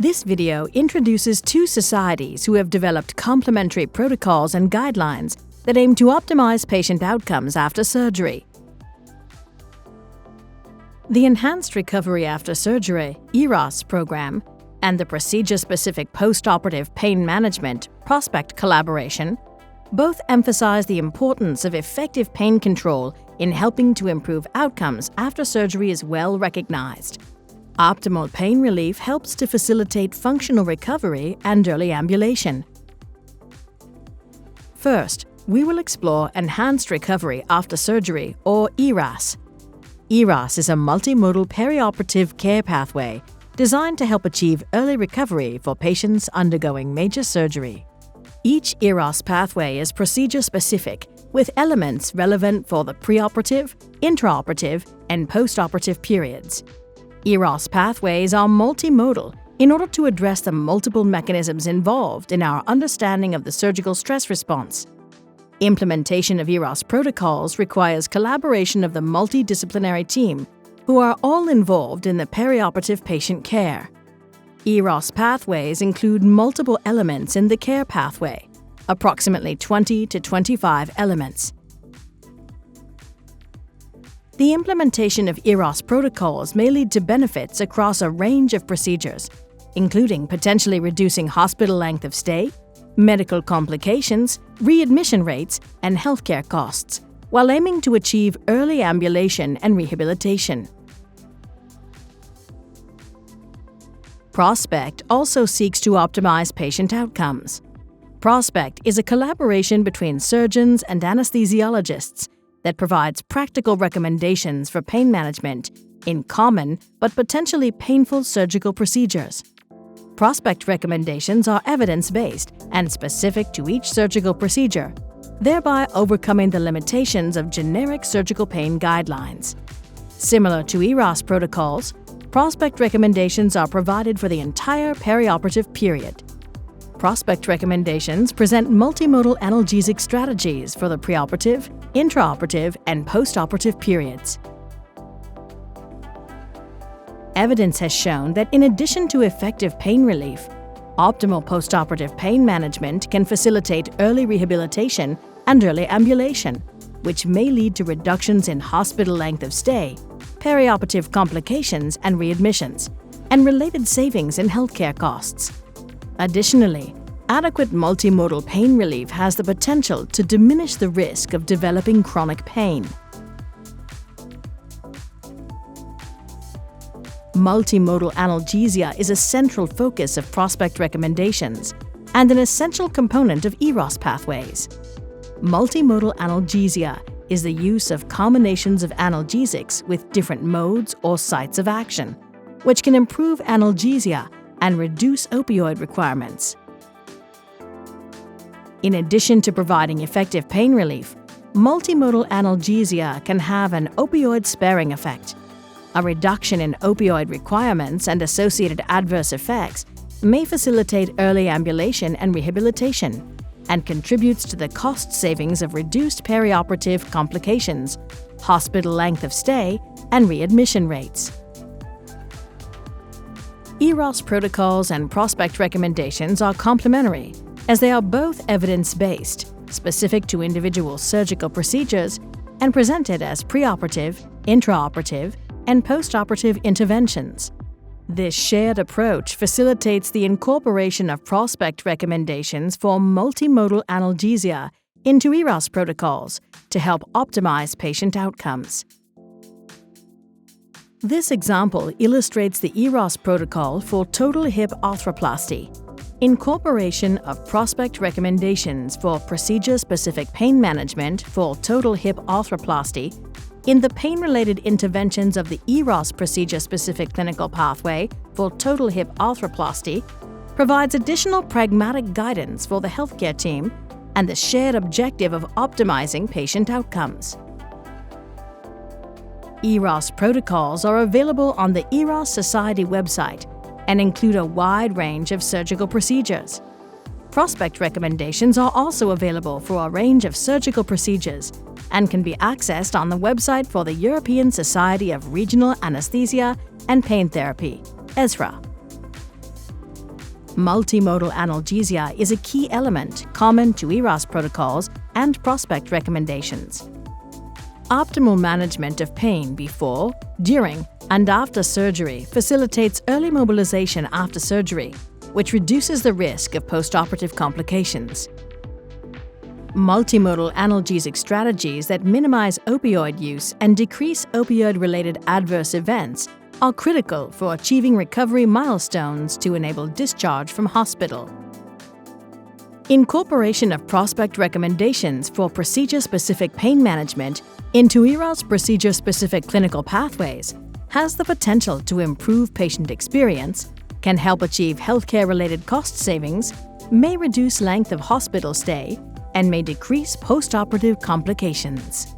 This video introduces two societies who have developed complementary protocols and guidelines that aim to optimize patient outcomes after surgery. The Enhanced Recovery After Surgery (ERAS) program and the Procedure-Specific Postoperative Pain Management (PROSPECT) collaboration both emphasize the importance of effective pain control in helping to improve outcomes after surgery is well recognized. Optimal pain relief helps to facilitate functional recovery and early ambulation. First, we will explore Enhanced Recovery After Surgery, or ERAS. ERAS is a multimodal perioperative care pathway designed to help achieve early recovery for patients undergoing major surgery. Each ERAS pathway is procedure-specific, with elements relevant for the preoperative, intraoperative, and postoperative periods. ERAS pathways are multimodal in order to address the multiple mechanisms involved in our understanding of the surgical stress response. Implementation of ERAS protocols requires collaboration of the multidisciplinary team, who are all involved in the perioperative patient care. ERAS pathways include multiple elements in the care pathway, approximately 20 to 25 elements. The implementation of ERAS protocols may lead to benefits across a range of procedures, including potentially reducing hospital length of stay, medical complications, readmission rates, and healthcare costs, while aiming to achieve early ambulation and rehabilitation. PROSPECT also seeks to optimize patient outcomes. PROSPECT is a collaboration between surgeons and anesthesiologists that provides practical recommendations for pain management in common but potentially painful surgical procedures. PROSPECT recommendations are evidence-based and specific to each surgical procedure, thereby overcoming the limitations of generic surgical pain guidelines. Similar to ERAS protocols, PROSPECT recommendations are provided for the entire perioperative period. PROSPECT recommendations present multimodal analgesic strategies for the preoperative, intraoperative, and postoperative periods. Evidence has shown that in addition to effective pain relief, optimal postoperative pain management can facilitate early rehabilitation and early ambulation, which may lead to reductions in hospital length of stay, perioperative complications and readmissions, and related savings in healthcare costs. Additionally, adequate multimodal pain relief has the potential to diminish the risk of developing chronic pain. Multimodal analgesia is a central focus of PROSPECT recommendations and an essential component of ERAS pathways. Multimodal analgesia is the use of combinations of analgesics with different modes or sites of action, which can improve analgesia and reduce opioid requirements. In addition to providing effective pain relief, multimodal analgesia can have an opioid-sparing effect. A reduction in opioid requirements and associated adverse effects may facilitate early ambulation and rehabilitation, and contributes to the cost savings of reduced perioperative complications, hospital length of stay, and readmission rates. ERAS protocols and PROSPECT recommendations are complementary, as they are both evidence-based, specific to individual surgical procedures, and presented as preoperative, intraoperative, and postoperative interventions. This shared approach facilitates the incorporation of PROSPECT recommendations for multimodal analgesia into ERAS protocols to help optimize patient outcomes. This example illustrates the ERAS protocol for total hip arthroplasty. Incorporation of PROSPECT recommendations for procedure-specific pain management for total hip arthroplasty in the pain-related interventions of the ERAS procedure-specific clinical pathway for total hip arthroplasty provides additional pragmatic guidance for the healthcare team and the shared objective of optimizing patient outcomes. ERAS protocols are available on the ERAS Society website and include a wide range of surgical procedures. PROSPECT recommendations are also available for a range of surgical procedures and can be accessed on the website for the European Society of Regional Anesthesia and Pain Therapy, ESRA. Multimodal analgesia is a key element common to ERAS protocols and prospect recommendations. Optimal management of pain before, during, and after surgery facilitates early mobilization after surgery, which reduces the risk of postoperative complications. Multimodal analgesic strategies that minimize opioid use and decrease opioid-related adverse events are critical for achieving recovery milestones to enable discharge from hospital. Incorporation of prospect recommendations for procedure-specific pain management into ERAS procedure-specific clinical pathways has the potential to improve patient experience, can help achieve healthcare-related cost savings, may reduce length of hospital stay, and may decrease postoperative complications.